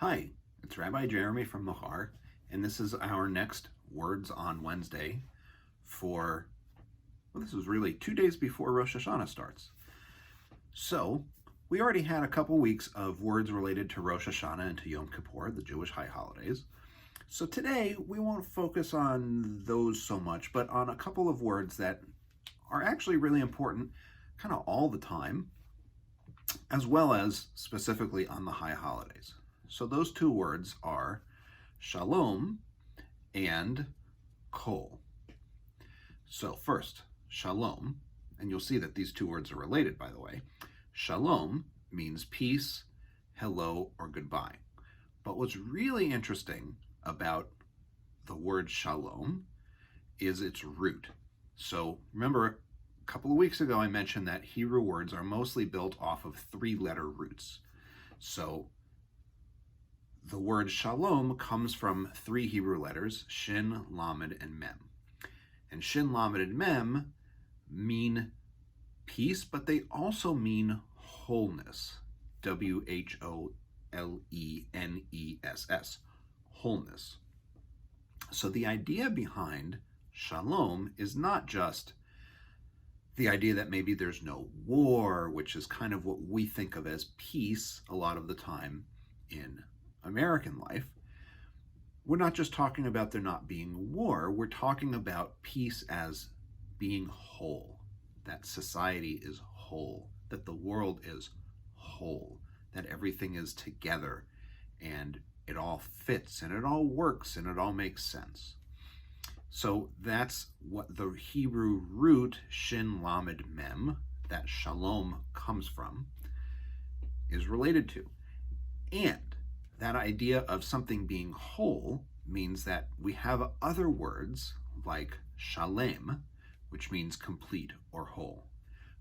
Hi, it's Rabbi Jeremy from Mahar, and this is our next Words on Wednesday this is really 2 days before Rosh Hashanah starts. So, we already had a couple weeks of words related to Rosh Hashanah and to Yom Kippur, the Jewish high holidays. So today, we won't focus on those so much, but on a couple of words that are actually really important kind of all the time, as well as specifically on the high holidays. So those two words are Shalom and Kol. So first, Shalom, and you'll see that these two words are related, by the way. Shalom means peace, hello, or goodbye. But what's really interesting about the word Shalom is its root. So remember, a couple of weeks ago I mentioned that Hebrew words are mostly built off of three-letter roots. So the word Shalom comes from three Hebrew letters, Shin, Lamed, and Mem. And Shin, Lamed, and Mem mean peace, but they also mean wholeness. W-H-O-L-E-N-E-S-S. Wholeness. So the idea behind Shalom is not just the idea that maybe there's no war, which is kind of what we think of as peace a lot of the time in American life. We're not just talking about there not being war, we're talking about peace as being whole, that society is whole, that the world is whole, that everything is together and it all fits and it all works and it all makes sense. So that's what the Hebrew root Shin Lamed Mem, that Shalom comes from, is related to. And that idea of something being whole means that we have other words like shalem, which means complete or whole.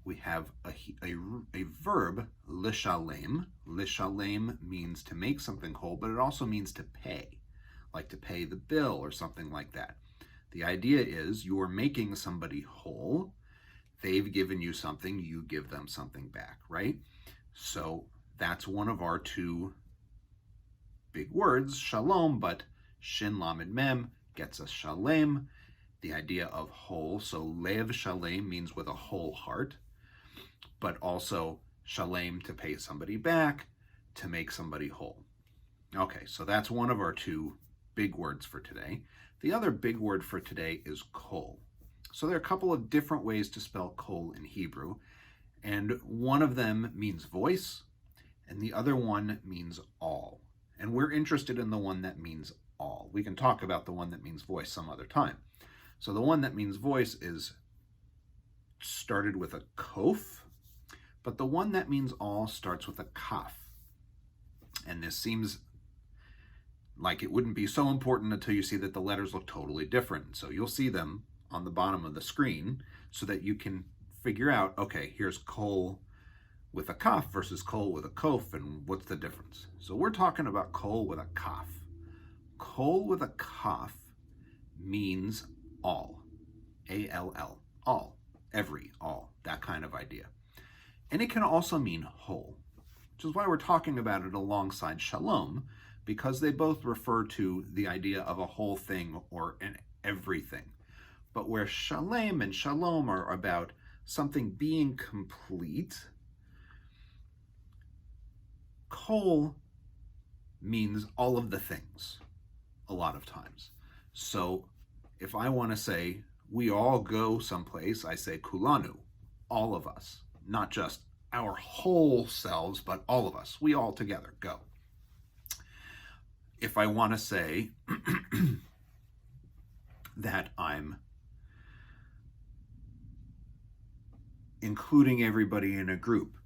We have a verb, lishalem. Lishalem means to make something whole, but it also means to pay, like to pay the bill or something like that. The idea is you are making somebody whole. They've given you something, you give them something back, right? So that's one of our two big words, shalom, but Shin Lamed Mem gets us shalem, the idea of whole. So lev shalem means with a whole heart, but also shalem to pay somebody back, to make somebody whole. Okay, so that's one of our two big words for today. The other big word for today is kol. So there are a couple of different ways to spell kol in Hebrew, and one of them means voice, and the other one means all. And we're interested in the one that means all. We can talk about the one that means voice some other time. So the one that means voice is started with a kof, but the one that means all starts with a kaf. And this seems like it wouldn't be so important until you see that the letters look totally different. So you'll see them on the bottom of the screen so that you can figure out, okay, here's kol with a kaf versus kol with a kof, and what's the difference? So we're talking about kol with a kaf. Kol with a kaf means all, A-L-L, all, every, all, that kind of idea. And it can also mean whole, which is why we're talking about it alongside shalom, because they both refer to the idea of a whole thing or an everything. But where shalem and shalom are about something being complete, kol means all of the things a lot of times. So if I want to say we all go someplace, I say kulanu, all of us, not just our whole selves, but all of us, we all together go. If I want to say that I'm including everybody in a group,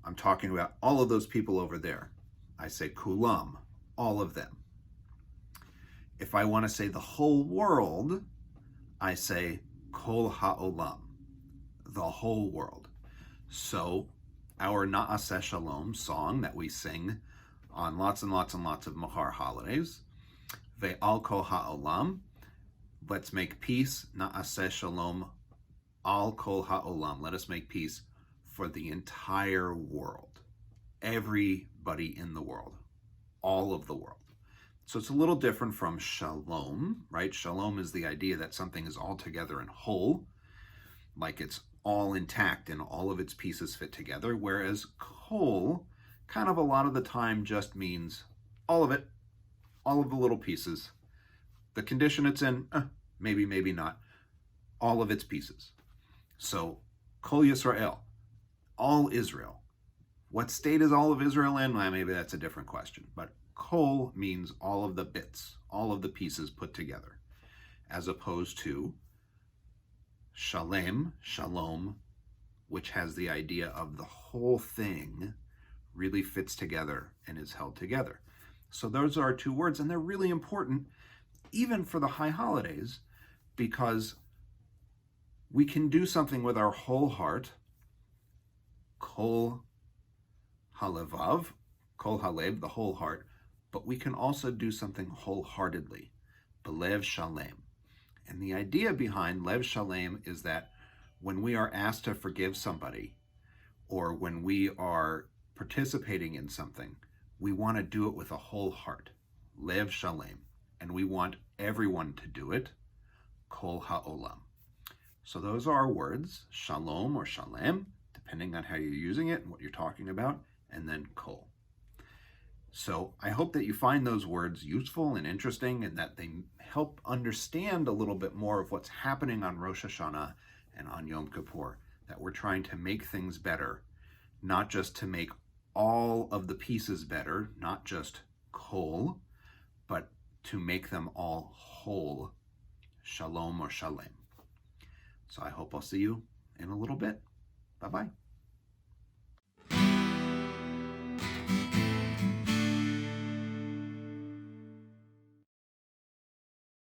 I'm talking about all of those people over there, I say kulam, all of them. If I want to say the whole world, I say kol ha'olam, the whole world. So our Na'aseh Shalom song that we sing on lots and lots and lots of Mahar holidays, Ve'al kol ha'olam, let's make peace, Na'aseh Shalom, al kol ha'olam, let us make peace for the entire world, everybody in the world. all of the world. So it's a little different from shalom, right? Shalom is the idea that something is all together and whole, like it's all intact and all of its pieces fit together, whereas kol kind of a lot of the time just means all of it, all of the little pieces. The condition it's in, maybe, maybe not, all of its pieces. So Kol Yisrael, all Israel. What state is all of Israel in? Well, maybe that's a different question, but Kol means all of the bits, all of the pieces put together, as opposed to Shalem, Shalom, which has the idea of the whole thing really fits together and is held together. So those are 2 words, and they're really important even for the high holidays, because we can do something with our whole heart, kol halevav, kol halev, the whole heart, but we can also do something wholeheartedly, belev shalem. And the idea behind lev shalem is that when we are asked to forgive somebody, or when we are participating in something, we want to do it with a whole heart, lev shalem, and we want everyone to do it, kol ha'olam. So those are our words, shalom or shalem, depending on how you're using it and what you're talking about, and then kol. So I hope that you find those words useful and interesting, and that they help understand a little bit more of what's happening on Rosh Hashanah and on Yom Kippur, that we're trying to make things better, not just to make all of the pieces better, not just kol, but to make them all whole, shalom or shalem. So I hope I'll see you in a little bit.